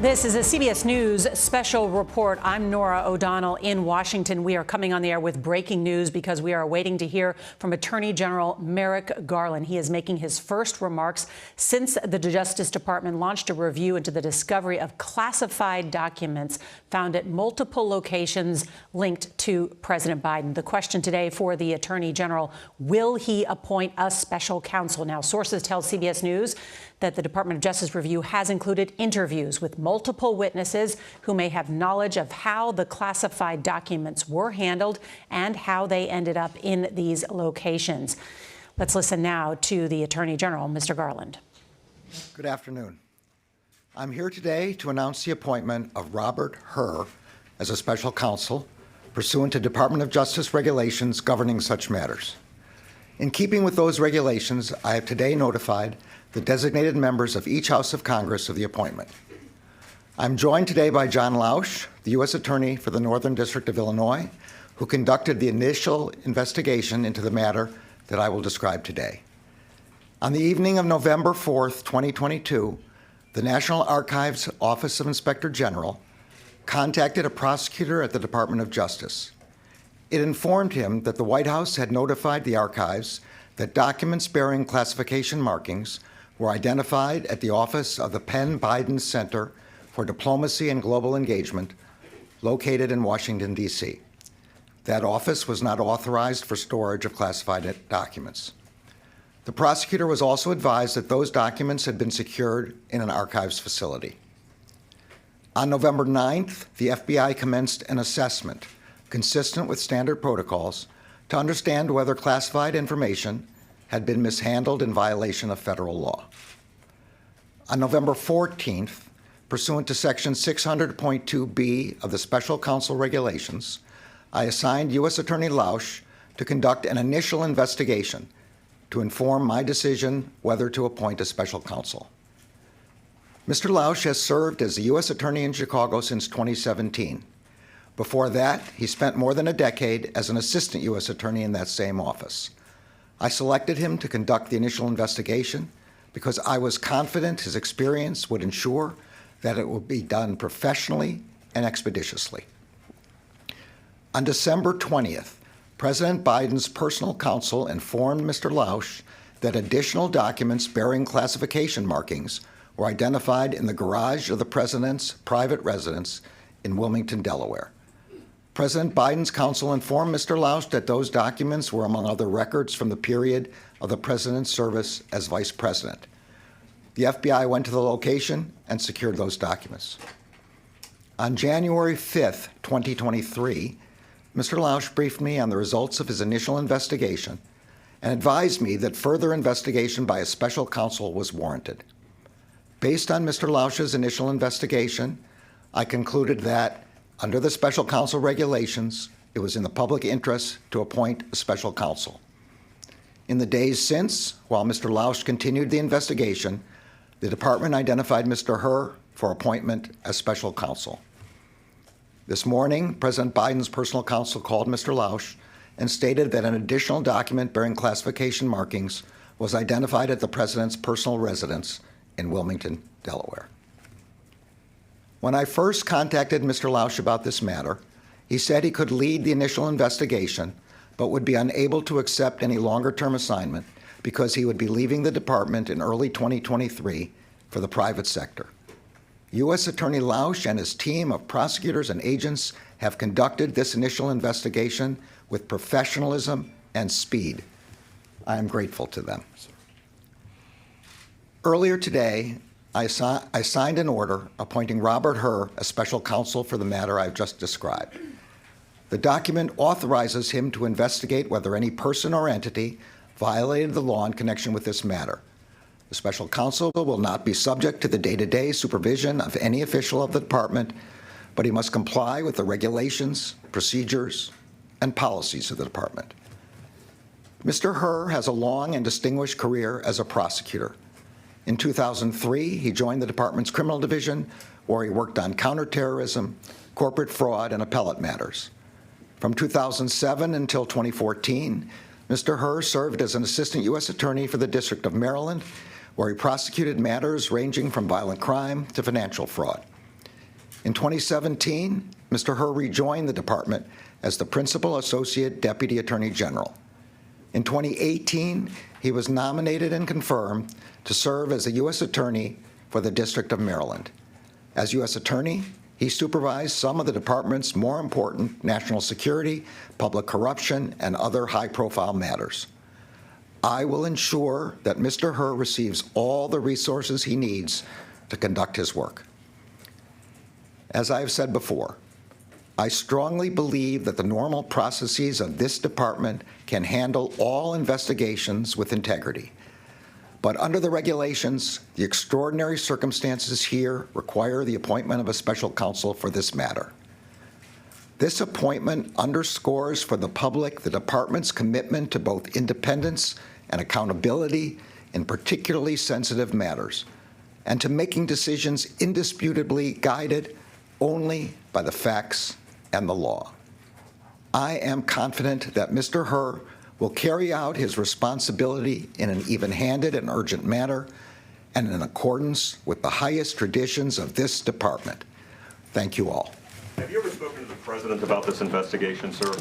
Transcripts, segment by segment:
This is a CBS News special report. I'm Norah O'Donnell in Washington. We are coming on the air with breaking news because we are waiting to hear from Attorney General Merrick Garland. He is making his first remarks since the Justice Department launched a review into the discovery of classified documents found at multiple locations linked to President Biden. The question today for the Attorney General: will he appoint a special counsel? Now, sources tell CBS News that the Department of Justice review has included interviews with multiple witnesses who may have knowledge of how the classified documents were handled and how they ended up in these locations. Let's listen now to the Attorney General, Mr. Garland. Good afternoon. I'm here today to announce the appointment of Robert Hur as a special counsel pursuant to Department of Justice regulations governing such matters. In keeping with those regulations, I have today notified the designated members of each House of Congress of the appointment. I'm joined today by John Lausch, the U.S. Attorney for the Northern District of Illinois, who conducted the initial investigation into the matter that I will describe today. On the evening of November 4th, 2022, the National Archives Office of Inspector General contacted a prosecutor at the Department of Justice. It informed him that the White House had notified the archives that documents bearing classification markings were identified at the office of the Penn Biden Center for Diplomacy and Global Engagement, located in Washington, D.C. That office was not authorized for storage of classified documents. The prosecutor was also advised that those documents had been secured in an archives facility. On November 9th, the FBI commenced an assessment consistent with standard protocols to understand whether classified information had been mishandled in violation of federal law. On November 14th, pursuant to Section 600.2b of the Special Counsel Regulations, I assigned U.S. Attorney Lausch to conduct an initial investigation to inform my decision whether to appoint a special counsel. Mr. Lausch has served as the U.S. Attorney in Chicago since 2017. Before that, he spent more than a decade as an assistant U.S. Attorney in that same office. I selected him to conduct the initial investigation because I was confident his experience would ensure that it would be done professionally and expeditiously. On December 20th, President Biden's personal counsel informed Mr. Lausch that additional documents bearing classification markings were identified in the garage of the president's private residence in Wilmington, Delaware. President Biden's counsel informed Mr. Lausch that those documents were among other records from the period of the president's service as vice president. The FBI went to the location and secured those documents. On January 5th, 2023, Mr. Lausch briefed me on the results of his initial investigation and advised me that further investigation by a special counsel was warranted. Based on Mr. Lausch's initial investigation, I concluded that, under the special counsel regulations, it was in the public interest to appoint a special counsel. In the days since, while Mr. Lausch continued the investigation, the department identified Mr. Hur for appointment as special counsel. This morning, President Biden's personal counsel called Mr. Lausch and stated that an additional document bearing classification markings was identified at the president's personal residence in Wilmington, Delaware. When I first contacted Mr. Lausch about this matter, he said he could lead the initial investigation, but would be unable to accept any longer-term assignment because he would be leaving the department in early 2023 for the private sector. U.S. Attorney Lausch and his team of prosecutors and agents have conducted this initial investigation with professionalism and speed. I am grateful to them. Earlier today, I signed an order appointing Robert Hur as special counsel for the matter I've just described. The document authorizes him to investigate whether any person or entity violated the law in connection with this matter. The special counsel will not be subject to the day-to-day supervision of any official of the department, but he must comply with the regulations, procedures, and policies of the department. Mr. Hur has a long and distinguished career as a prosecutor. In 2003, he joined the department's criminal division, where he worked on counterterrorism, corporate fraud, and appellate matters. From 2007 until 2014, Mr. Hur served as an assistant U.S. attorney for the District of Maryland, where he prosecuted matters ranging from violent crime to financial fraud. In 2017, Mr. Herr rejoined the department as the Principal Associate Deputy Attorney General. In 2018, he was nominated and confirmed to serve as a U.S. Attorney for the District of Maryland. As U.S. Attorney, he supervised some of the department's more important national security, public corruption, and other high-profile matters. I will ensure that Mr. Herr receives all the resources he needs to conduct his work. As I have said before, I strongly believe that the normal processes of this department can handle all investigations with integrity. But under the regulations, the extraordinary circumstances here require the appointment of a special counsel for this matter. This appointment underscores for the public the department's commitment to both independence and accountability in particularly sensitive matters, and to making decisions indisputably guided only by the facts and the law. I am confident that Mr. Herr will carry out his responsibility in an even-handed and urgent manner and in accordance with the highest traditions of this department. Thank you all. Have you ever spoken to the President about this investigation, sir?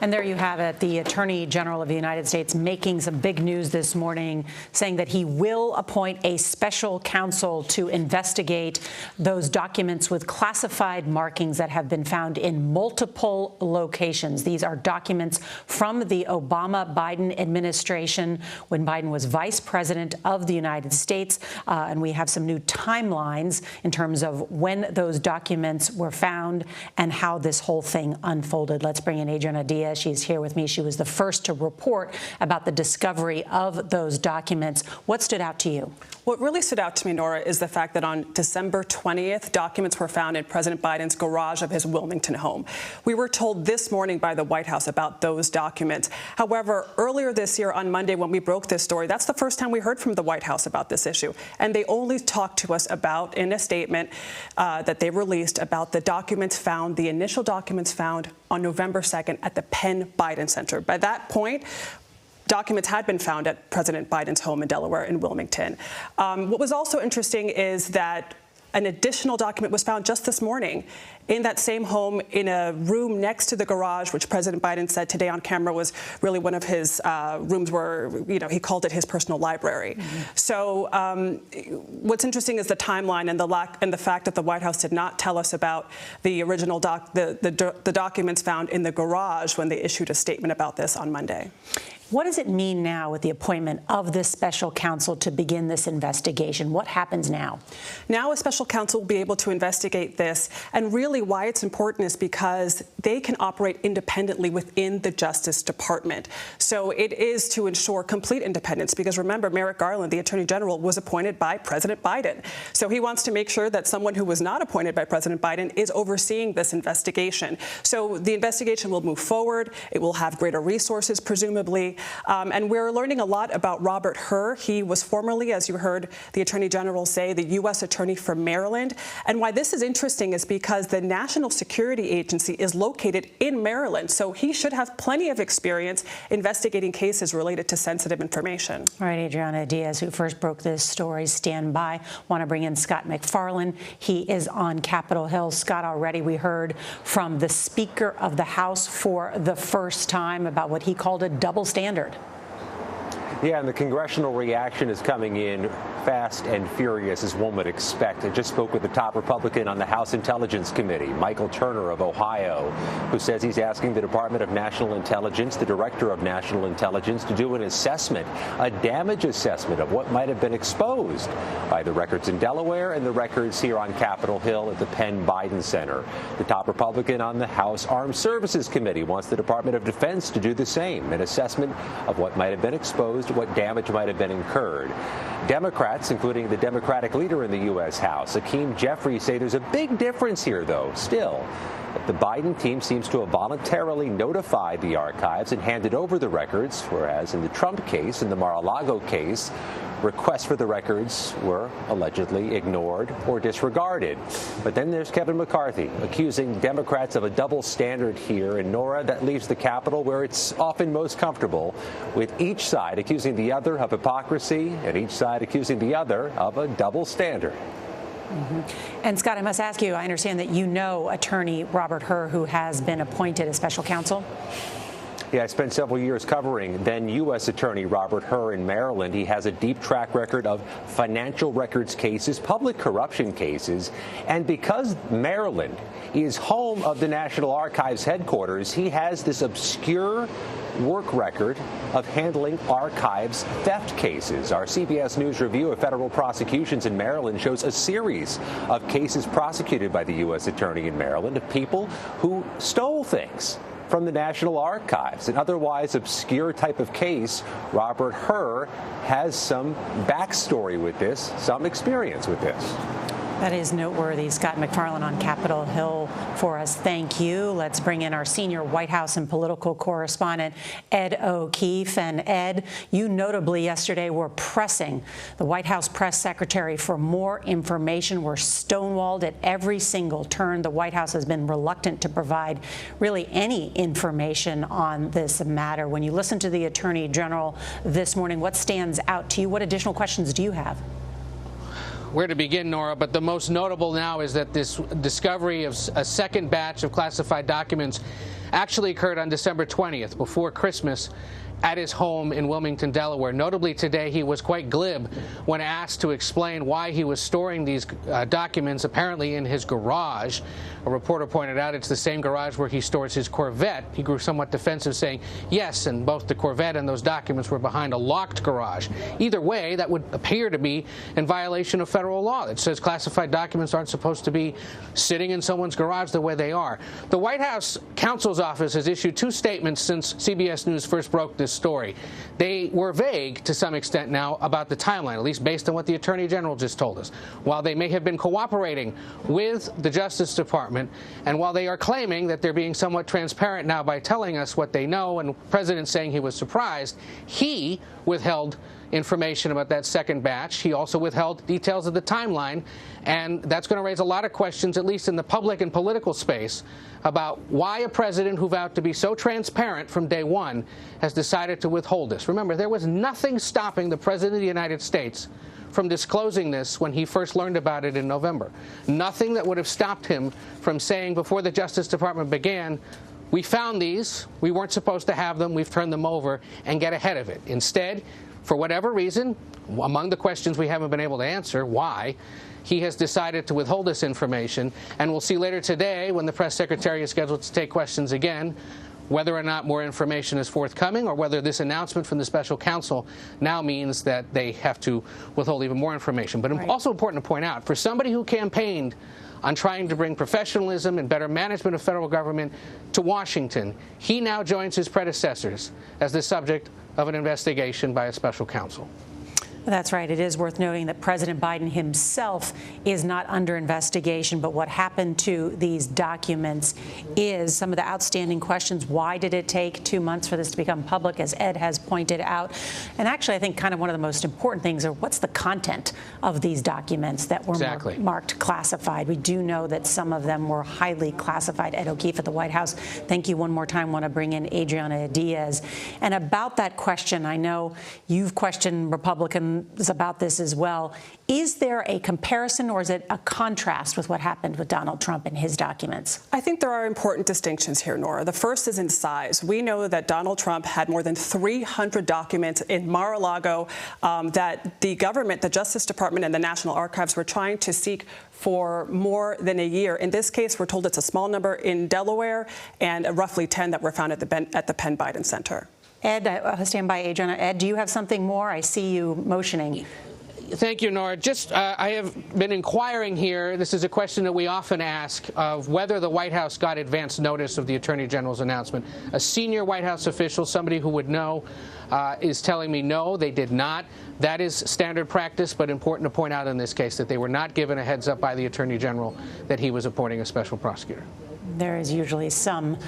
And there you have it, the Attorney General of the United States making some big news this morning, saying that he will appoint a special counsel to investigate those documents with classified markings that have been found in multiple locations. These are documents from the Obama-Biden administration when Biden was vice president of the United States. And we have some new timelines in terms of when those documents were found and how this whole thing unfolded. Let's bring in Adriana Diaz. She's here with me. She was the first to report about the discovery of those documents. What stood out to you? What really stood out to me, Nora, is the fact that on December 20th, documents were found in President Biden's garage of his Wilmington home. We were told this morning by the White House about those documents. However, earlier this year on Monday, when we broke this story, that's the first time we heard from the White House about this issue. And they only talked to us about, in a statement that they released, about the documents found, the initial documents found on November 2nd at the Penn Biden Center. By that point, documents had been found at President Biden's home in Delaware in Wilmington. What was also interesting is that an additional document was found just this morning in that same home in a room next to the garage, which President Biden said today on camera was really one of his rooms where, he called it his personal library. Mm-hmm. So what's interesting is the timeline and the fact that the White House did not tell us about the original the documents found in the garage when they issued a statement about this on Monday. What does it mean now with the appointment of this special counsel to begin this investigation? What happens now? Now a special counsel will be able to investigate this, and really why it's important is because they can operate independently within the Justice Department. So it is to ensure complete independence, because remember, Merrick Garland, the Attorney General, was appointed by President Biden. So he wants to make sure that someone who was not appointed by President Biden is overseeing this investigation. So the investigation will move forward. It will have greater resources, presumably. And we're learning a lot about Robert Herr. He was formerly, as you heard the Attorney General say, the U.S. Attorney for Maryland. And why this is interesting is because the National Security Agency is located in Maryland. So he should have plenty of experience investigating cases related to sensitive information. All right, Adriana Diaz, who first broke this story, stand by. Want to bring in Scott McFarland. He is on Capitol Hill. Scott, already we heard from the Speaker of the House for the first time about what he called a double standard. Yeah, and the congressional reaction is coming in fast and furious, as one would expect. I just spoke with the top Republican on the House Intelligence Committee, Michael Turner of Ohio, who says he's asking the Department of National Intelligence, the Director of National Intelligence, to do an assessment, a damage assessment of what might have been exposed by the records in Delaware and the records here on Capitol Hill at the Penn Biden Center. The top Republican on the House Armed Services Committee wants the Department of Defense to do the same, an assessment of what might have been exposed, what damage might have been incurred. Democrats, including the Democratic leader in the U.S. House, Hakeem Jeffries, say there's a big difference here, though, still. That the Biden team seems to have voluntarily notified the archives and handed over the records, whereas in the Trump case, in the Mar-a-Lago case, requests for the records were allegedly ignored or disregarded. But then there's Kevin McCarthy accusing Democrats of a double standard here. And Nora, that leaves the Capitol where it's often most comfortable, with each side accusing the other of hypocrisy and each side accusing the other of a double standard. And Scott, I must ask you, I understand that you know attorney Robert Hur, who has been appointed as special counsel. Yeah, I spent several years covering then U.S. Attorney Robert Hur in Maryland. He has a deep track record of financial records cases, public corruption cases, and because Maryland is home of the National Archives headquarters, he has this obscure work record of handling archives theft cases. Our CBS News review of federal prosecutions in Maryland shows a series of cases prosecuted by the U.S. Attorney in Maryland of people who stole things from the National Archives. An otherwise obscure type of case. Robert Hur has some backstory with this, some experience with this. That is noteworthy. Scott MacFarlane on Capitol Hill for us. Thank you. Let's bring in our senior White House and political correspondent, Ed O'Keefe. And Ed, you notably yesterday were pressing the White House press secretary for more information. We're stonewalled at every single turn. The White House has been reluctant to provide really any information on this matter. When you listen to the Attorney General this morning, what stands out to you? What additional questions do you have? Where to begin, Nora, but the most notable now is that this discovery of a second batch of classified documents actually occurred on December 20th, before Christmas, at his home in Wilmington, Delaware. Notably today, he was quite glib when asked to explain why he was storing these documents apparently in his garage. A reporter pointed out it's the same garage where he stores his Corvette. He grew somewhat defensive, saying, yes, and both the Corvette and those documents were behind a locked garage. Either way, that would appear to be in violation of federal law that says classified documents aren't supposed to be sitting in someone's garage the way they are. The White House counsel's office has issued two statements since CBS News first broke this story. They were vague to some extent now about the timeline, at least based on what the Attorney General just told us. While they may have been cooperating with the Justice Department, and while they are claiming that they're being somewhat transparent now by telling us what they know, and the President saying he was surprised, he withheld information about that second batch. He also withheld details of the timeline, and that's going to raise a lot of questions, at least in the public and political space, about why a president who vowed to be so transparent from day one has decided to withhold this. Remember, there was nothing stopping the President of the United States from disclosing this when he first learned about it in November. Nothing that would have stopped him from saying before the Justice Department began, we found these, we weren't supposed to have them, we've turned them over, and get ahead of it. Instead, for whatever reason, among the questions we haven't been able to answer, why, he has decided to withhold this information. And we'll see later today, when the press secretary is scheduled to take questions again, whether or not more information is forthcoming, or whether this announcement from the special counsel now means that they have to withhold even more information. But also important to point out, for somebody who campaigned on trying to bring professionalism and better management of federal government to Washington, he now joins his predecessors as the subject of an investigation by a special counsel. That's right. It is worth noting that President Biden himself is not under investigation, but what happened to these documents is some of the outstanding questions. Why did it take 2 months for this to become public, as Ed has pointed out? And actually, I think kind of one of the most important things are what's the content of these documents that were marked classified. We do know that some of them were highly classified. Ed O'Keefe at the White House. Thank you one more time. Want to bring in Adriana Diaz. And about that question, I know you've questioned Republicans about this as well. Is there a comparison, or is it a contrast with what happened with Donald Trump and his documents? I think there are important distinctions here, Nora. The first is in size. We know that Donald Trump had more than 300 documents in Mar-a-Lago that the government, the Justice Department, and the National Archives were trying to seek for more than a year. In this case, we're told it's a small number in Delaware and roughly 10 that were found at the Penn Biden Center. Ed, I stand by Adriana. Ed, do you have something more? I see you motioning. Thank you, Nora. I have been inquiring here. This is a question that we often ask of whether the White House got advance notice of the Attorney General's announcement. A senior White House official, somebody who would know, is telling me no, they did not. That is standard practice, but important to point out in this case that they were not given a heads up by the Attorney General that he was appointing a special prosecutor. There is usually some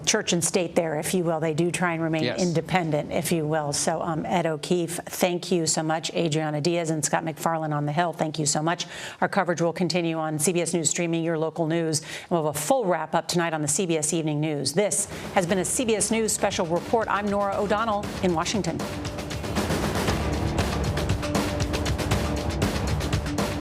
church and state there, if you will. They do try and remain independent, if you will. So, Ed O'Keefe, thank you so much. Adriana Diaz and Scott MacFarlane on the Hill, thank you so much. Our coverage will continue on CBS News Streaming, your local news. And we'll have a full wrap-up tonight on the CBS Evening News. This has been a CBS News special report. I'm Norah O'Donnell in Washington.